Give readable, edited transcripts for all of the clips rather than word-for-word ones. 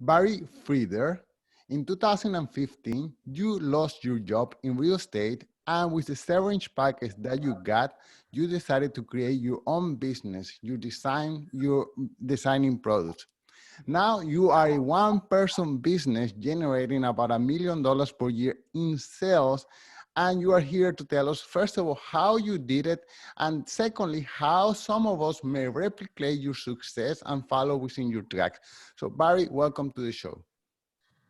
Barry Frieder, in 2015, you lost your job in real estate, and with the severance package that you got, you decided to create your own business. You're designing products. Now you are a one-person business generating about $1 million per year in sales. And you are here to tell us, first of all, how you did it. And secondly, how some of us may replicate your success and follow within your tracks. So Barry, welcome to the show.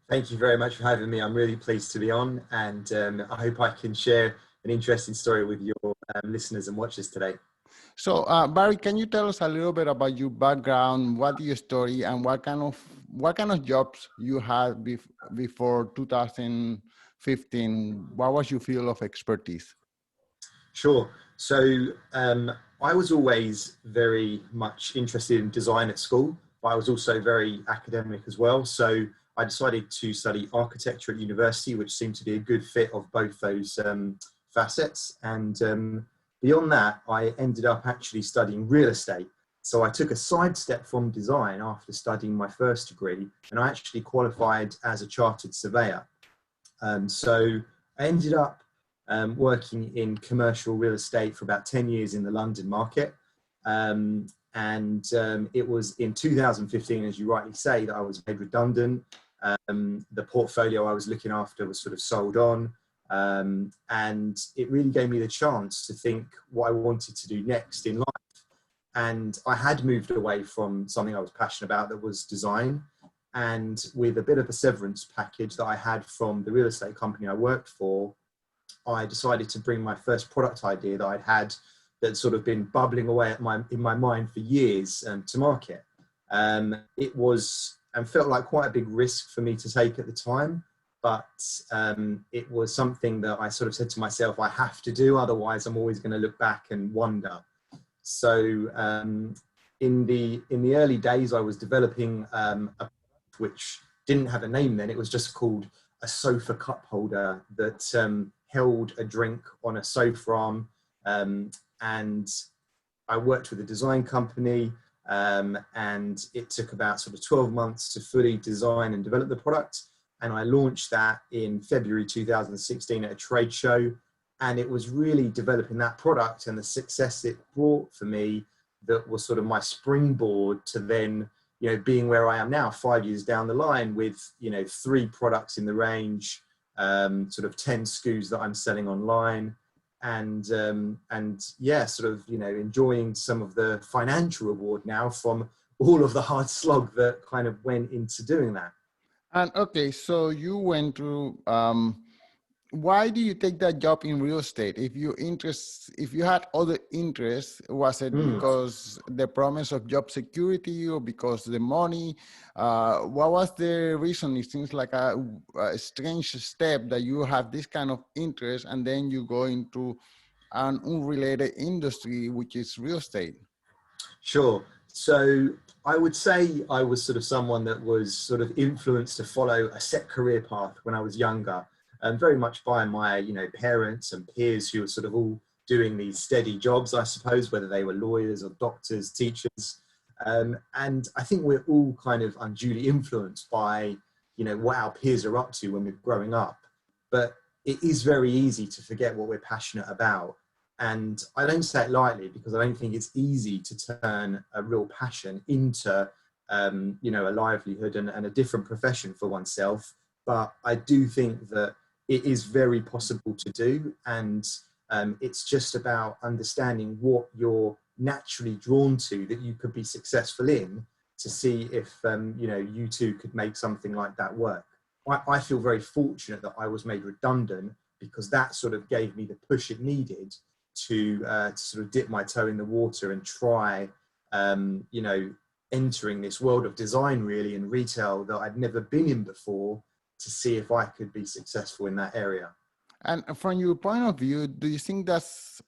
Thank you very much for having me. I'm really pleased to be on, and I hope I can share an interesting story with your listeners and watchers today. So Barry, can you tell us a little bit about your background, what your story, and what kind of jobs you had before 2015? What was your field of expertise? Sure. So I was always very much interested in design at school, but I was also very academic as well. So I decided to study architecture at university, which seemed to be a good fit of both those facets. And beyond that, I ended up actually studying real estate. So I took a sidestep from design after studying my first degree, and I actually qualified as a chartered surveyor. So I ended up working in commercial real estate for about 10 years in the London market. It was in 2015, as you rightly say, that I was made redundant. The portfolio I was looking after was sort of sold on. And it really gave me the chance to think what I wanted to do next in life. And I had moved away from something I was passionate about, that was design. And with a bit of a severance package that I had from the real estate company I worked for, I decided to bring my first product idea that I'd had that's sort of been bubbling away in my mind for years to market. It was and felt like quite a big risk for me to take at the time, but it was something that I sort of said to myself, I have to do, otherwise I'm always going to look back and wonder. So in the early days, I was developing a which didn't have a name then. It was just called a sofa cup holder that held a drink on a sofa arm. And I worked with a design company, and it took about sort of 12 months to fully design and develop the product. And I launched that in February 2016 at a trade show. And it was really developing that product and the success it brought for me that was sort of my springboard to then, you know, being where I am now, 5 years down the line with, you know, 3 products in the range, sort of 10 SKUs that I'm selling online, and yeah, sort of, you know, enjoying some of the financial reward now from all of the hard slog that kind of went into doing that. And okay, so you went through, why do you take that job in real estate? If you had other interests, was it because the promise of job security or because the money? What was the reason? It seems like a strange step that you have this kind of interest and then you go into an unrelated industry, which is real estate. Sure. So I would say I was sort of someone that was sort of influenced to follow a set career path when I was younger, and very much by my, you know, parents and peers who were sort of all doing these steady jobs, I suppose, whether they were lawyers or doctors, teachers. And I think we're all kind of unduly influenced by, you know, what our peers are up to when we're growing up. But it is very easy to forget what we're passionate about. And I don't say it lightly, because I don't think it's easy to turn a real passion into, you know, a livelihood and a different profession for oneself. But I do think that it is very possible to do. And it's just about understanding what you're naturally drawn to that you could be successful in, to see if, you know, you too could make something like that work. I feel very fortunate that I was made redundant, because that sort of gave me the push it needed to sort of dip my toe in the water and try, you know, entering this world of design really in retail that I'd never been in before, to see if I could be successful in that area. And from your point of view, do you think that's,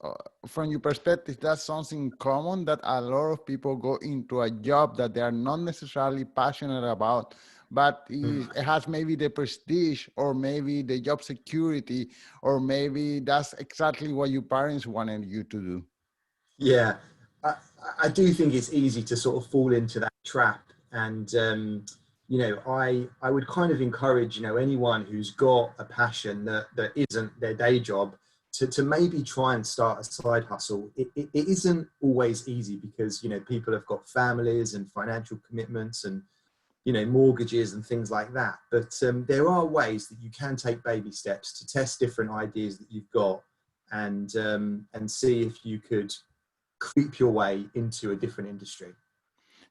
from your perspective, that's something common, that a lot of people go into a job that they are not necessarily passionate about, but it has maybe the prestige or maybe the job security, or maybe that's exactly what your parents wanted you to do? Yeah, I do think it's easy to sort of fall into that trap. And I would kind of encourage, anyone who's got a passion that isn't their day job to maybe try and start a side hustle. It isn't always easy because, people have got families and financial commitments and, mortgages and things like that. But there are ways that you can take baby steps to test different ideas that you've got and see if you could creep your way into a different industry.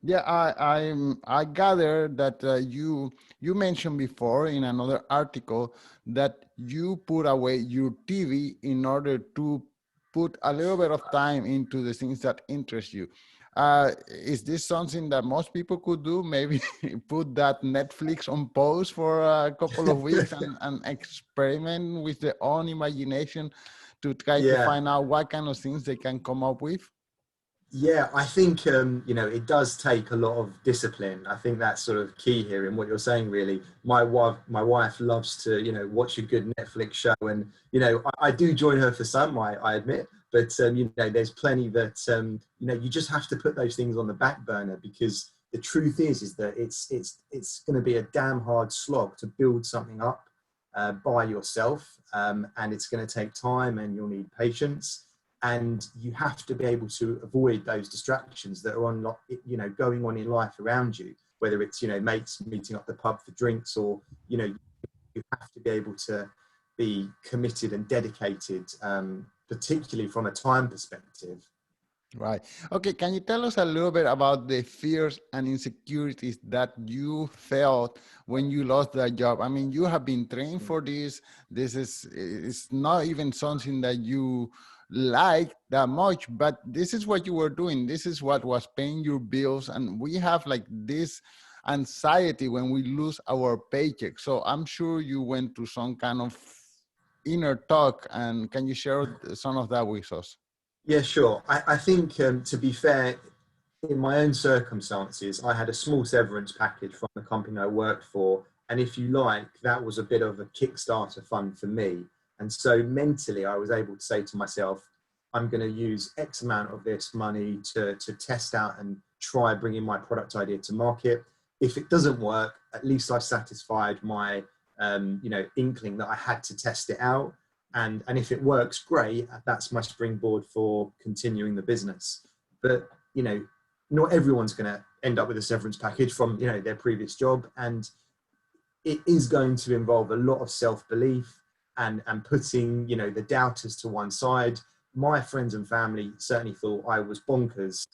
Yeah, I gather that you mentioned before in another article that you put away your TV in order to put a little bit of time into the things that interest you. Is this something that most people could do? Maybe put that Netflix on pause for a couple of weeks and experiment with their own imagination to try to Yeah. find out what kind of things they can come up with. Yeah, I think it does take a lot of discipline. I think that's sort of key here in what you're saying. Really, my wife loves to watch a good Netflix show, and I do join her for some. I admit, but there's plenty that you just have to put those things on the back burner because the truth is that it's going to be a damn hard slog to build something up by yourself, and it's going to take time, and you'll need patience. And you have to be able to avoid those distractions that are going on in life around you, whether it's mates meeting up the pub for drinks, or you have to be able to be committed and dedicated, particularly from a time perspective. Right. Okay. Can you tell us a little bit about the fears and insecurities that you felt when you lost that job? I mean, you have been trained for this. This is it's not even something that you like that much, but this is what you were doing. This is what was paying your bills. And we have like this anxiety when we lose our paycheck. So I'm sure you went through some kind of inner talk. And can you share some of that with us? Yeah, sure. I think, to be fair, in my own circumstances, I had a small severance package from the company I worked for. And if you like, that was a bit of a Kickstarter fund for me. And so mentally, I was able to say to myself, I'm going to use X amount of this money to test out and try bringing my product idea to market. If it doesn't work, at least I've satisfied my, inkling that I had to test it out. And if it works, great. That's my springboard for continuing the business. But, not everyone's going to end up with a severance package from, their previous job. And it is going to involve a lot of self-belief and putting, the doubters to one side. My friends and family certainly thought I was bonkers,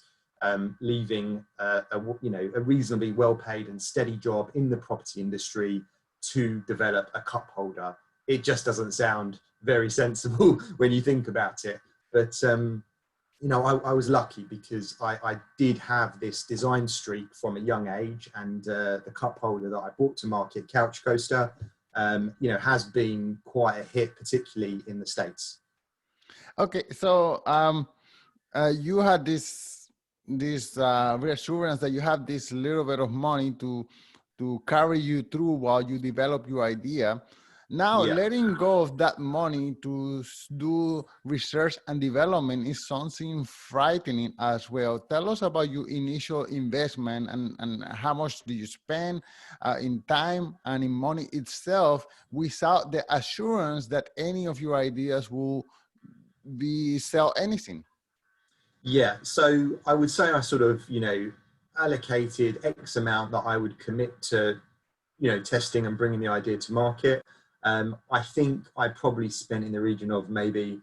leaving a reasonably well-paid and steady job in the property industry to develop a cup holder. It just doesn't sound very sensible when you think about it. But I was lucky because I did have this design streak from a young age, and the cup holder that I brought to market, Couch Coaster, has been quite a hit, particularly in the States. Okay, so you had this reassurance that you have this little bit of money to carry you through while you develop your idea. Now, Yeah. letting go of that money to do research and development is something frightening as well. Tell us about your initial investment and how much do you spend in time and in money itself without the assurance that any of your ideas will be sell anything. Yeah, so I would say I sort of, allocated X amount that I would commit to, testing and bringing the idea to market. I think I probably spent in the region of maybe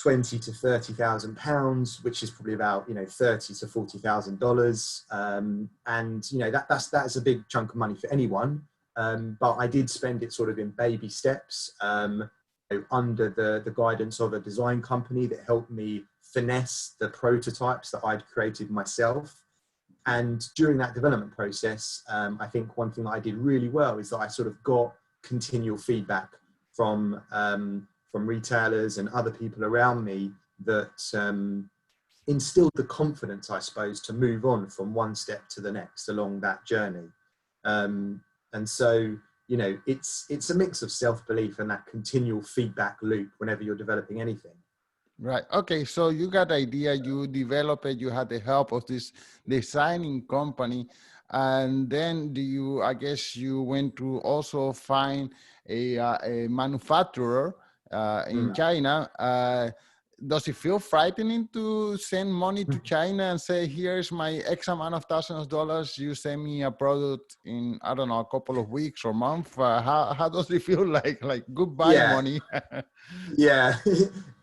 20 to 30,000 pounds, which is probably about 30 to $40,000, and that's a big chunk of money for anyone. But I did spend it sort of in baby steps, under the guidance of a design company that helped me finesse the prototypes that I'd created myself. And during that development process, I think one thing that I did really well is that I sort of got continual feedback from retailers and other people around me that instilled the confidence, I suppose, to move on from one step to the next along that journey. And so, it's a mix of self-belief and that continual feedback loop whenever you're developing anything. Right. Okay. So you got the idea, you develop it, you had the help of this designing company. And then I guess you went to also find a manufacturer in Mm. China. Does it feel frightening to send money to China and say, here's my X amount of thousands of dollars, you send me a product in, I don't know, a couple of weeks or month? How does it feel like goodbye Yeah, money? yeah,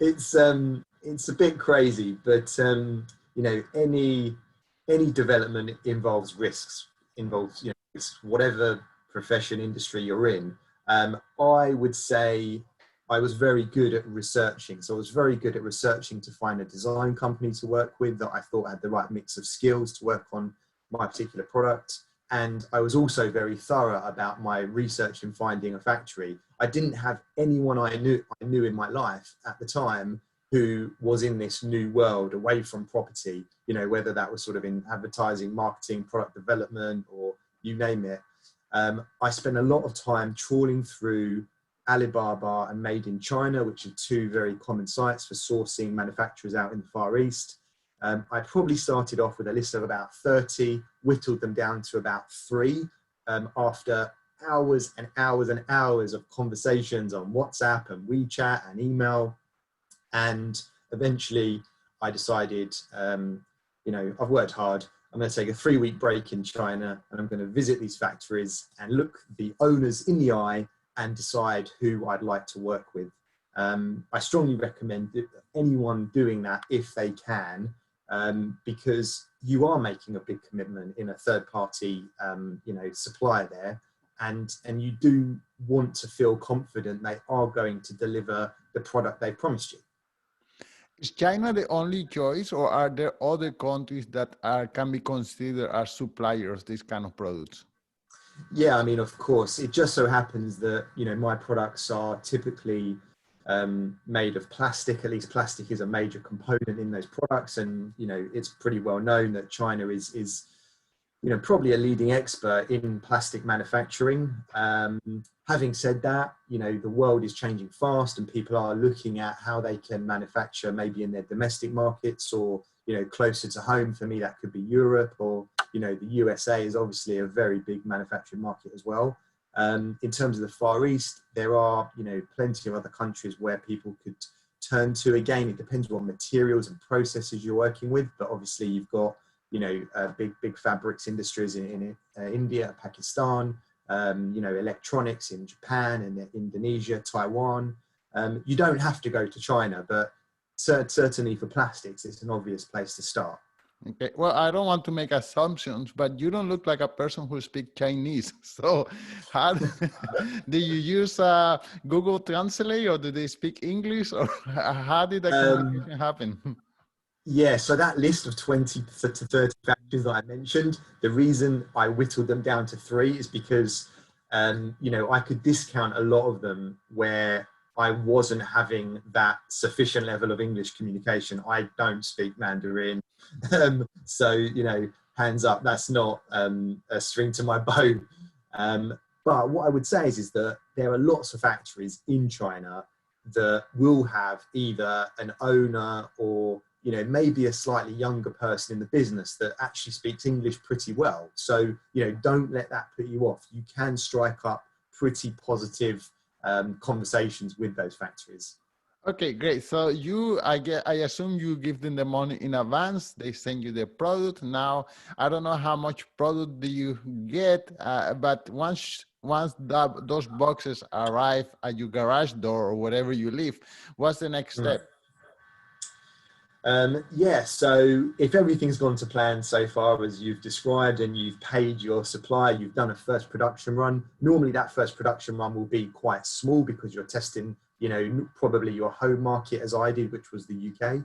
it's a bit crazy, but you know, any development involves risks, involves, you know, it's whatever profession, industry you're in. I would say I was very good at researching. So I was very good at researching to find a design company to work with that I thought had the right mix of skills to work on my particular product. And I was also very thorough about my research in finding a factory. I didn't have anyone I knew in my life at the time who was in this new world away from property, you know, whether that was sort of in advertising, marketing, product development, or you name it. I spent a lot of time trawling through Alibaba and Made in China, which are two very common sites for sourcing manufacturers out in the Far East. I probably started off with a list of about 30, whittled them down to about 3 after hours and hours and hours of conversations on WhatsApp and WeChat and email. And eventually I decided, you know, I've worked hard. I'm going to take a 3-week break in China and I'm going to visit these factories and look the owners in the eye and decide who I'd like to work with. I strongly recommend anyone doing that if they can, because you are making a big commitment in a third party, you know, supplier there. And you do want to feel confident they are going to deliver the product they promised you. Is China the only choice, or are there other countries that can be considered as suppliers of these kind of products? Yeah, I mean, of course, it just so happens that, you know, my products are typically made of plastic. At least plastic is a major component in those products. And, you know, it's pretty well known that China is you know, probably a leading expert in plastic manufacturing. Having said that, you know, the world is changing fast and people are looking at how they can manufacture maybe in their domestic markets or, you know, closer to home. For me, that could be Europe, or, you know, the USA is obviously a very big manufacturing market as well. In terms of the Far East, there are, you know, plenty of other countries where people could turn to. Again, it depends what materials and processes you're working with, but obviously you've got, you know, big fabrics industries in India, Pakistan, you know, electronics in Japan and Indonesia, Taiwan. You don't have to go to China, but certainly for plastics, it's an obvious place to start. Okay. Well, I don't want to make assumptions, but you don't look like a person who speaks Chinese. So, how do you use Google Translate, or do they speak English, or how did that Um, communication happen? Yeah, so that list of 20 to 30 factors that I mentioned, the reason I whittled them down to 3 is because, you know, I could discount a lot of them where I wasn't having that sufficient level of English communication. I don't speak Mandarin. So, you know, hands up, that's not a string to my bow. But what I would say is that there are lots of factories in China that will have either an owner or, you know, maybe a slightly younger person in the business that actually speaks English pretty well. So, you know, don't let that put you off. You can strike up pretty positive conversations with those factories. Okay, great. So I assume you give them the money in advance. They send you the product. Now, I don't know how much product do you get, but those boxes arrive at your garage door or wherever you live, what's the next Mm. step? Yeah, so if everything's gone to plan so far as you've described and you've paid your supplier, you've done a first production run. Normally that first production run will be quite small because you're testing, you know, probably your home market as I did, which was the UK.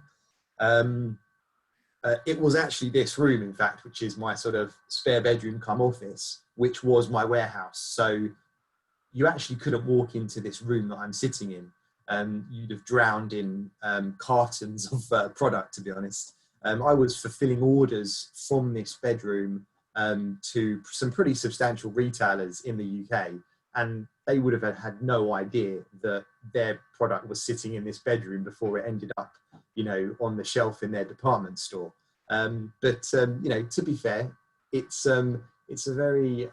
It was actually this room, in fact, which is my sort of spare bedroom come office, which was my warehouse. So you actually couldn't walk into this room that I'm sitting in. You'd have drowned in cartons of product, to be honest. I was fulfilling orders from this bedroom to some pretty substantial retailers in the UK, and they would have had no idea that their product was sitting in this bedroom before it ended up, you know, on the shelf in their department store. But you know, to be fair, it's it's a very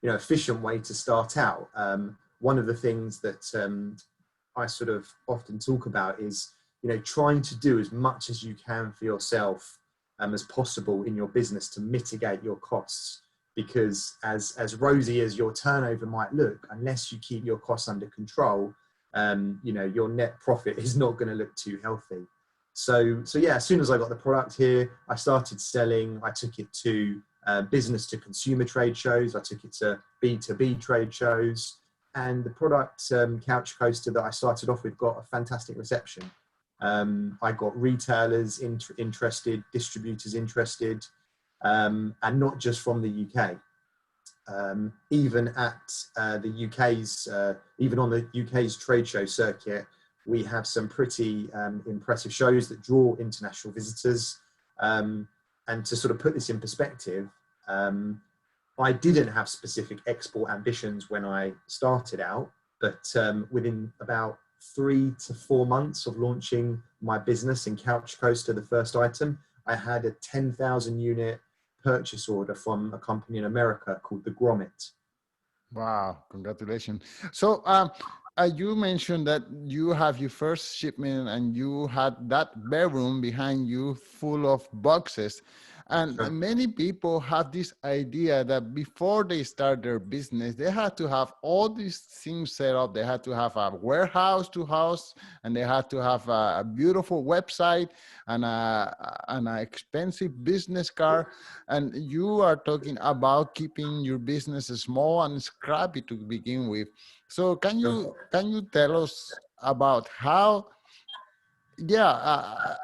efficient way to start out. One of the things that I sort of often talk about is trying to do as much as you can for yourself as possible in your business to mitigate your costs. Because as rosy as your turnover might look, unless you keep your costs under control, your net profit is not going to look too healthy. So yeah, as soon as I got the product here, I started selling. I took it to business to consumer trade shows. I took it to B2B trade shows. And the product, Couch Coaster, that I started off with got a fantastic reception. I got retailers interested, distributors interested, and not just from the UK. Even at even on the UK's trade show circuit, we have some pretty impressive shows that draw international visitors. And to sort of put this in perspective, I didn't have specific export ambitions when I started out, but within about 3 to 4 months of launching my business in Couch Coaster, the first item, I had a 10,000 unit purchase order from a company in America called the Grommet. Wow, congratulations. So you mentioned that you have your first shipment and you had that bedroom behind you full of boxes. And Sure. many people have this idea that before they start their business, they had to have all these things set up. They had to have a warehouse to house, and they had to have a beautiful website and an expensive business card. And you are talking about keeping your business small and scrappy to begin with. So can you tell us about how, yeah,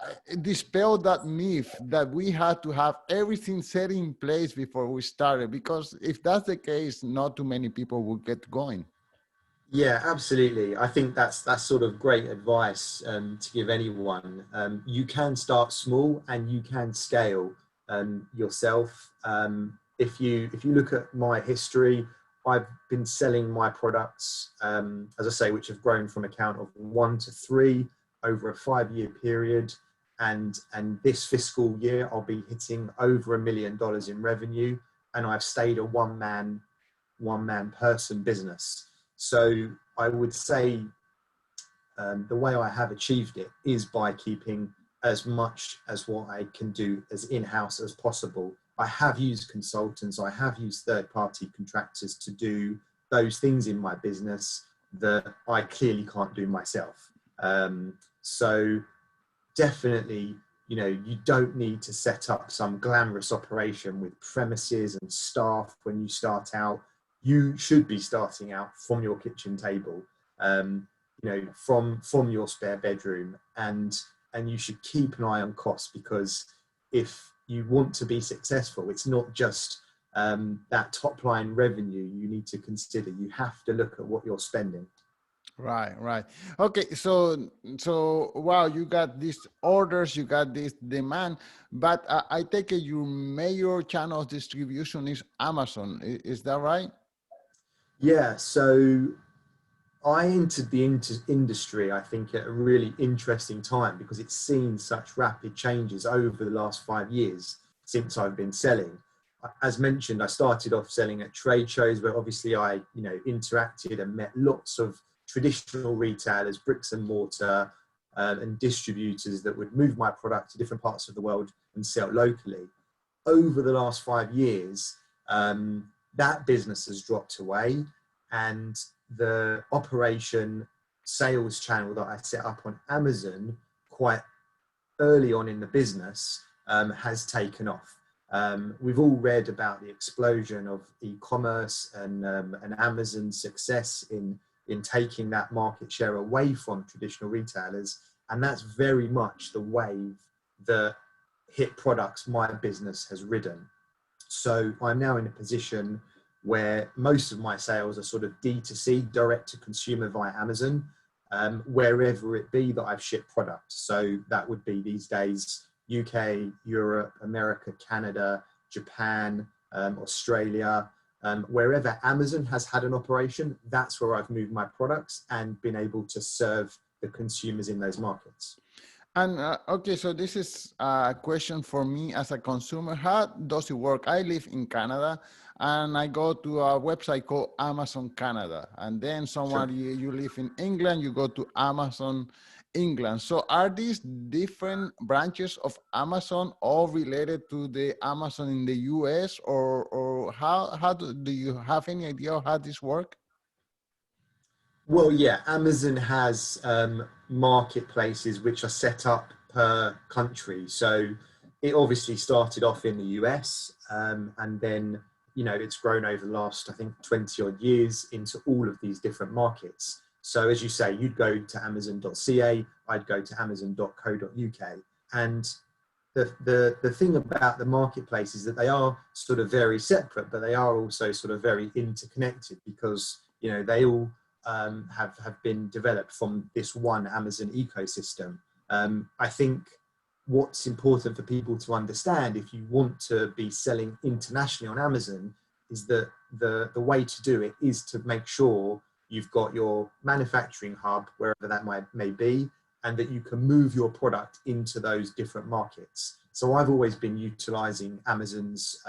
dispel that myth that we had to have everything set in place before we started? Because if that's the case, not too many people will get going. Yeah, absolutely. I think that's sort of great advice to give anyone. You can start small and you can scale yourself. If you look at my history, I've been selling my products, as I say, which have grown from a count of 1 to 3 over a 5-year period. And this fiscal year, I'll be hitting over $1 million in revenue. And I've stayed a one man person business. So I would say the way I have achieved it is by keeping as much as what I can do as in-house as possible. I have used consultants, I have used third-party contractors to do those things in my business that I clearly can't do myself. So definitely, you don't need to set up some glamorous operation with premises and staff when you start out. You should be starting out from your kitchen table, from your spare bedroom, and you should keep an eye on costs, because if you want to be successful, it's not just that top line revenue you need to consider. You have to look at what you're spending. Right, right. Okay, so wow, you got these orders, you got this demand, but I take it your major channel of distribution is Amazon. Is that right? Yeah, so I entered the industry, I think, at a really interesting time, because it's seen such rapid changes over the last 5 years since I've been selling. As mentioned, I started off selling at trade shows where obviously I, interacted and met lots of traditional retailers, bricks and mortar, and distributors that would move my product to different parts of the world and sell locally. Over the last 5 years, that business has dropped away, and the operation sales channel that I set up on Amazon quite early on in the business has taken off. We've all read about the explosion of e-commerce and Amazon's success in taking that market share away from traditional retailers. And that's very much the wave that hit products my business has ridden. So I'm now in a position where most of my sales are sort of D2C, direct to consumer via Amazon, wherever it be that I've shipped products. So that would be these days UK, Europe, America, Canada, Japan, Australia, wherever Amazon has had an operation, that's where I've moved my products and been able to serve the consumers in those markets. And okay, so this is a question for me as a consumer. How does it work? I live in Canada and I go to a website called Amazon Canada. And then Sure. someone, you live in England, you go to Amazon England. So are these different branches of Amazon all related to the Amazon in the US, or how do you have any idea of how this work? Well, yeah, Amazon has marketplaces which are set up per country. So it obviously started off in the US, and then, you know, it's grown over the last, I think, 20 odd years into all of these different markets. So as you say, you'd go to amazon.ca, I'd go to amazon.co.uk. And the thing about the marketplace is that they are sort of very separate, but they are also sort of very interconnected, because, you know, they all have been developed from this one Amazon ecosystem. I think what's important for people to understand, if you want to be selling internationally on Amazon, is that the way to do it is to make sure you've got your manufacturing hub, wherever that may be, and that you can move your product into those different markets. So I've always been utilizing Amazon's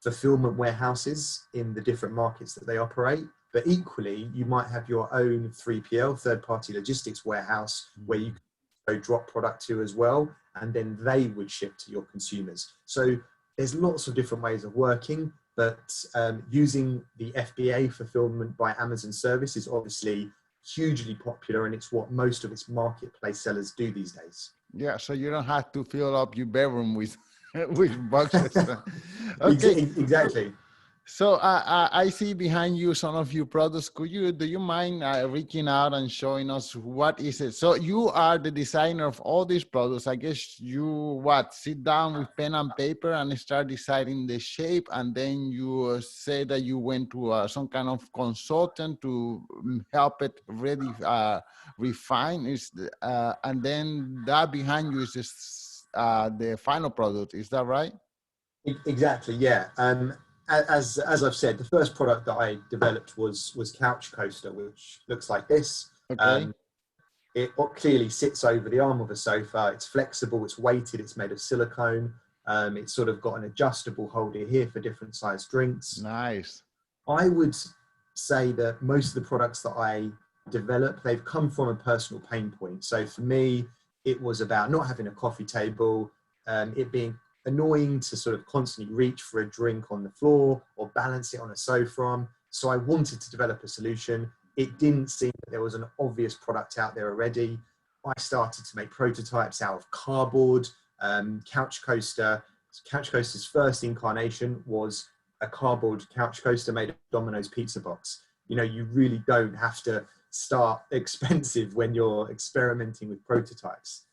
fulfillment warehouses in the different markets that they operate. But equally, you might have your own 3PL, third-party logistics warehouse, where you can drop product to as well, and then they would ship to your consumers. So there's lots of different ways of working, but using the FBA, fulfillment by Amazon service, is obviously hugely popular, and it's what most of its marketplace sellers do these days. Yeah, so you don't have to fill up your bedroom with with boxes. Okay, Exactly. so I see behind you some of your products. Do you mind reaching out and showing us what is it? So you are the designer of all these products. I guess you sit down with pen and paper and start deciding the shape, and then you say that you went to some kind of consultant to help it really refine. And then that behind you is just, the final product. Is that right? Exactly, yeah. As I've said, the first product that I developed was Couch Coaster, which looks like this. Okay. Um, it clearly sits over the arm of a sofa. It's flexible, it's weighted, it's made of silicone. It's sort of got an adjustable holder here for different sized drinks. Nice. I would say that most of the products that I develop, they've come from a personal pain point. So for me, it was about not having a coffee table, it being annoying to sort of constantly reach for a drink on the floor or balance it on a sofa. So I wanted to develop a solution. It didn't seem that there was an obvious product out there already. I started to make prototypes out of cardboard. Couch Coaster, Couch Coaster's first incarnation was a cardboard couch coaster made of Domino's pizza box. You know, you really don't have to start expensive when you're experimenting with prototypes.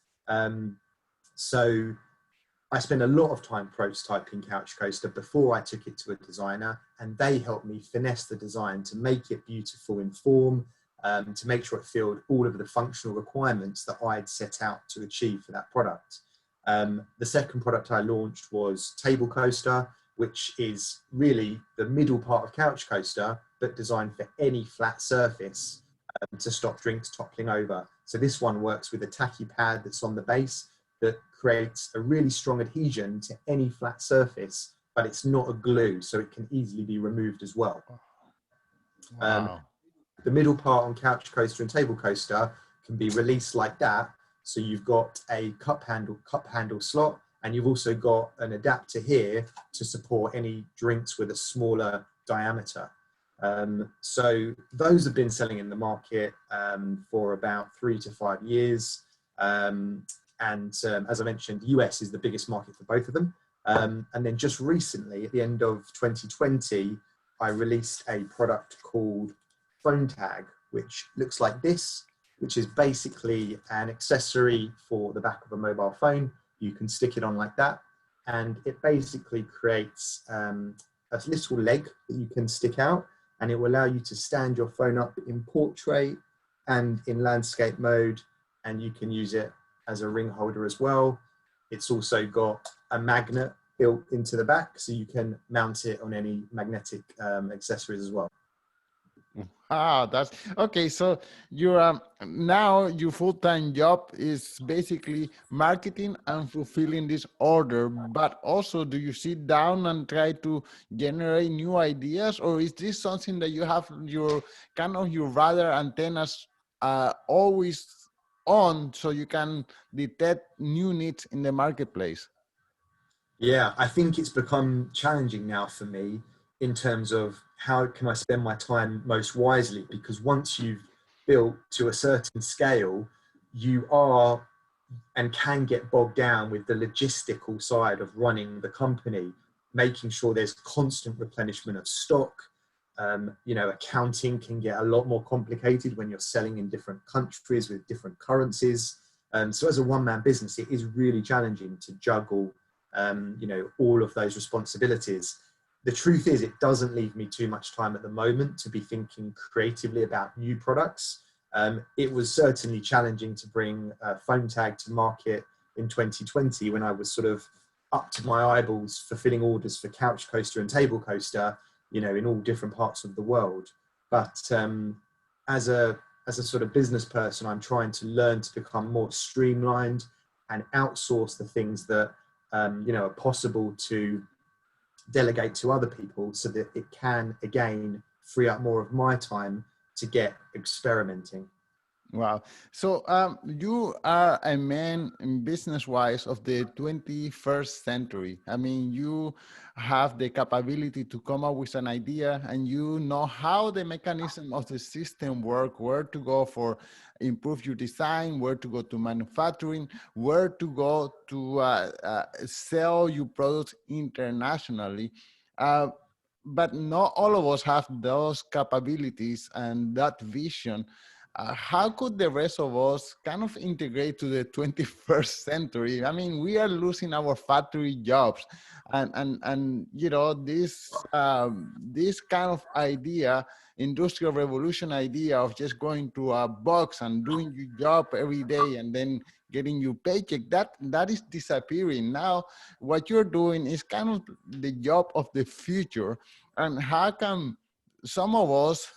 So I spent a lot of time prototyping Couch Coaster before I took it to a designer, and they helped me finesse the design to make it beautiful in form, to make sure it filled all of the functional requirements that I'd set out to achieve for that product. The second product I launched was Table Coaster, which is really the middle part of Couch Coaster, but designed for any flat surface to stop drinks toppling over. So this one works with a tacky pad that's on the base that creates a really strong adhesion to any flat surface, but it's not a glue, so it can easily be removed as well. Wow. The middle part on Couch Coaster and Table Coaster can be released like that. So you've got a cup handle slot, and you've also got an adapter here to support any drinks with a smaller diameter. So those have been selling in the market for about 3 to 5 years. As I mentioned, the US is the biggest market for both of them. And then just recently, at the end of 2020, I released a product called Phone Tag, which looks like this, which is basically an accessory for the back of a mobile phone. You can stick it on like that, and it basically creates a little leg that you can stick out, and it will allow you to stand your phone up in portrait and in landscape mode, and you can use it as a ring holder as well. It's also got a magnet built into the back, so you can mount it on any magnetic accessories as well. Ah, that's okay. So your now your full-time job is basically marketing and fulfilling this order, but also do you sit down and try to generate new ideas, or is this something that you have your kind of your radar antennas always on so you can detect new needs in the marketplace? Yeah, I think it's become challenging now for me in terms of how can I spend my time most wisely, because once you've built to a certain scale, you are and can get bogged down with the logistical side of running the company, making sure there's constant replenishment of stock. Accounting can get a lot more complicated when you're selling in different countries with different currencies. So as a one-man business, it is really challenging to juggle, all of those responsibilities. The truth is, it doesn't leave me too much time at the moment to be thinking creatively about new products. It was certainly challenging to bring Phone Tag to market in 2020 when I was sort of up to my eyeballs fulfilling orders for Couch Coaster and Table Coaster, in all different parts of the world. But as a sort of business person, I'm trying to learn to become more streamlined and outsource the things that are possible to delegate to other people, so that it can again free up more of my time to get experimenting. Wow. So you are a man business-wise of the 21st century. I mean, you have the capability to come up with an idea and you know how the mechanism of the system work, where to go for improve your design, where to go to manufacturing, where to go to sell your products internationally. Uh, but not all of us have those capabilities and that vision. How could the rest of us kind of integrate to the 21st century? I mean, we are losing our factory jobs, and this kind of idea, industrial revolution idea of just going to a box and doing your job every day and then getting your paycheck, that is disappearing now. What you're doing is kind of the job of the future, and how can some of us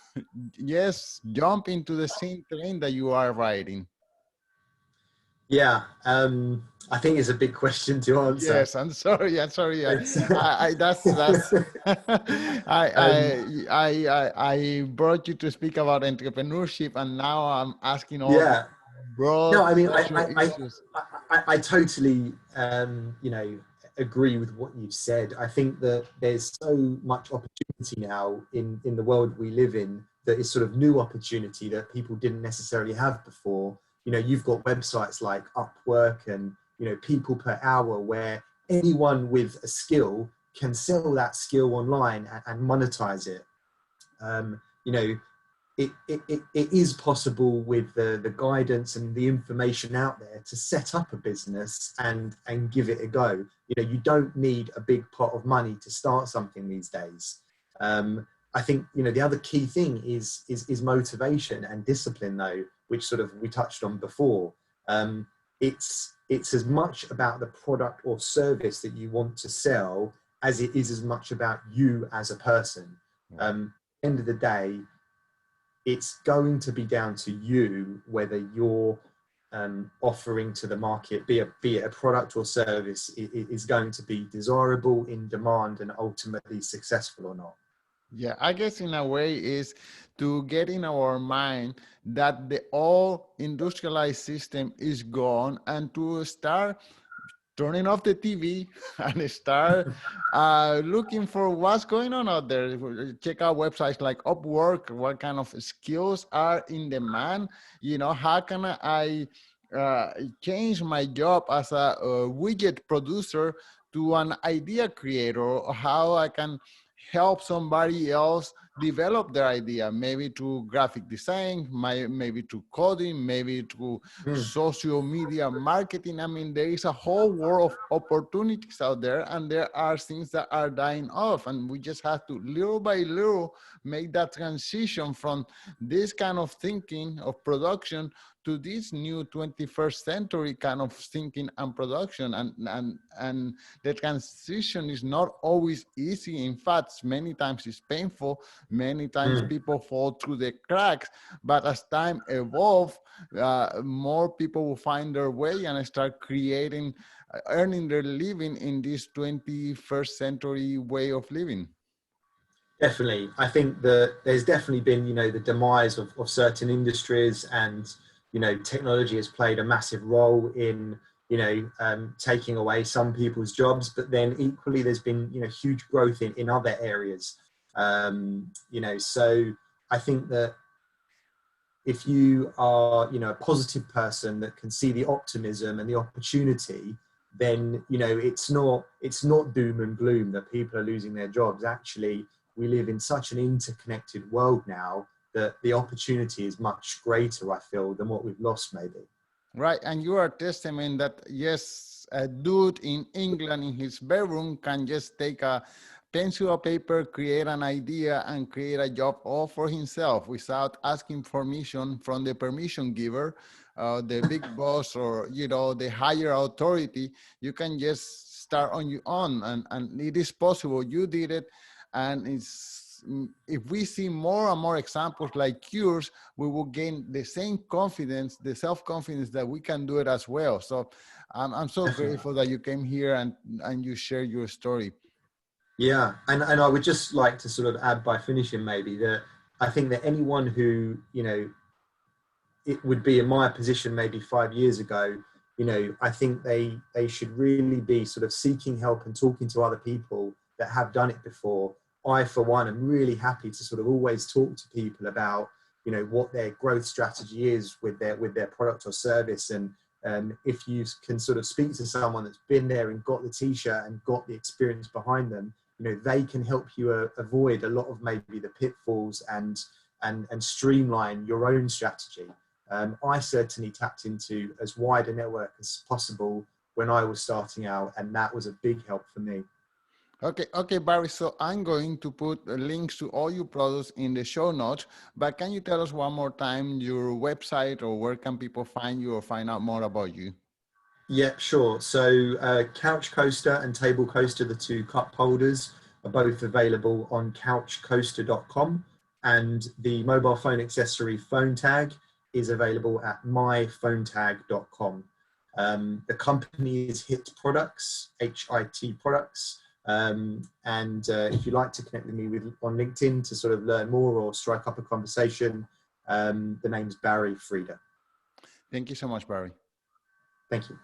yes, jump into the same train that you are riding? Yeah, I think it's a big question to answer. Yes, I'm sorry. I'm sorry. It's, That's um, I brought you to speak about entrepreneurship, and now I'm asking all these yeah, broad no, I mean, social issues. I totally, agree with what you've said. I think that there's so much opportunity now in the world we live in that is sort of new opportunity that people didn't necessarily have before. You've got websites like Upwork and, People Per Hour, where anyone with a skill can sell that skill online and monetize it. You know, it is possible with the guidance and the information out there to set up a business and give it a go. You don't need a big pot of money to start something these days. I think the other key thing is motivation and discipline, though, which sort of we touched on before. It's as much about the product or service that you want to sell as it is as much about you as a person. End of the day, it's going to be down to you whether you're offering to the market, be it a product or service, is going to be desirable, in demand, and ultimately successful or not. Yeah, I guess in a way is to get in our mind that the all industrialized system is gone and to start turning off the TV and start looking for what's going on out there. Check out websites like Upwork, what kind of skills are in demand. How can I uh, change my job as a widget producer to an idea creator, or how I can help somebody else develop their idea, maybe to graphic design, maybe to coding, maybe to Mm. social media marketing. I mean, there is a whole world of opportunities out there, and there are things that are dying off, and we just have to little by little make that transition from this kind of thinking of production to this new 21st century kind of thinking and production. And the transition is not always easy. In fact, many times it's painful, Many times people fall through the cracks, but as time evolves, more people will find their way and start creating, earning their living in this 21st century way of living. Definitely. I think that there's definitely been, the demise of certain industries, and, technology has played a massive role in, taking away some people's jobs, but then equally there's been, huge growth in other areas. So I think that if you are, a positive person that can see the optimism and the opportunity, then, it's not doom and gloom that people are losing their jobs. Actually, we live in such an interconnected world now that the opportunity is much greater, I feel, than what we've lost maybe. Right, and you are a testament that yes, a dude in England in his bedroom can just take a pencil or paper, create an idea, and create a job all for himself without asking permission from the permission giver, the big boss, or the higher authority. You can just start on your own, and it is possible. You did it, and if we see more and more examples like yours, we will gain the same confidence, the self-confidence that we can do it as well. So I'm so Definitely. grateful that you came here and you share your story. Yeah, and I would just like to sort of add by finishing maybe that I think that anyone who, it would be in my position maybe 5 years ago, I think they should really be sort of seeking help and talking to other people that have done it before. I, for one, am really happy to sort of always talk to people about, what their growth strategy is with their product or service. And if you can sort of speak to someone that's been there and got the t-shirt and got the experience behind them, they can help you avoid a lot of maybe the pitfalls and streamline your own strategy. I certainly tapped into as wide a network as possible when I was starting out, and that was a big help for me. Okay, Barry. So I'm going to put links to all your products in the show notes, but can you tell us one more time your website, or where can people find you or find out more about you? Yeah, sure. So Couch Coaster and Table Coaster, the two cup holders, are both available on couchcoaster.com, and the mobile phone accessory phone tag is available at myphonetag.com. The company is HIT Products, HIT Products. And if you'd like to connect with me on LinkedIn to sort of learn more or strike up a conversation, the name's Barry Frieda. Thank you so much, Barry. Thank you.